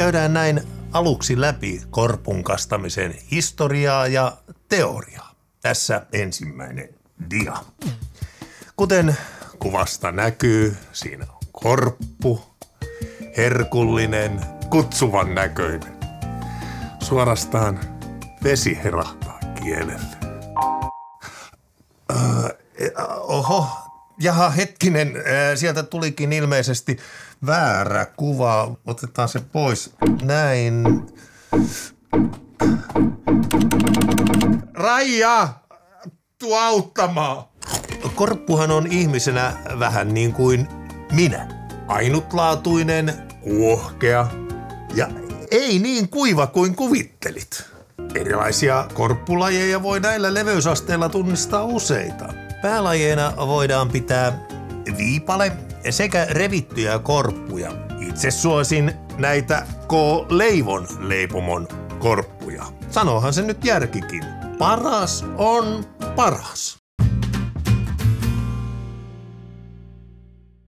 Käydään näin aluksi läpi korpun kastamisen historiaa ja teoriaa. Tässä ensimmäinen dia. Kuten kuvasta näkyy, siinä on korppu, herkullinen, kutsuvan näköinen. Suorastaan vesi herahtaa kielelle. Oho, jaha hetkinen, sieltä tulikin ilmeisesti väärä kuva. Otetaan se pois. Näin. Raija, tuu auttamaan. Korppuhan on ihmisenä vähän niin kuin minä. Ainutlaatuinen, kuohkea ja ei niin kuiva kuin kuvittelit. Erilaisia korppulajeja voi näillä leveysasteilla tunnistaa useita. Päälajeina voidaan pitää viipale sekä revittyjä korppuja. Itse suosin näitä K-leivon leipomon korppuja. Sanoohan se nyt järkikin. Paras on paras.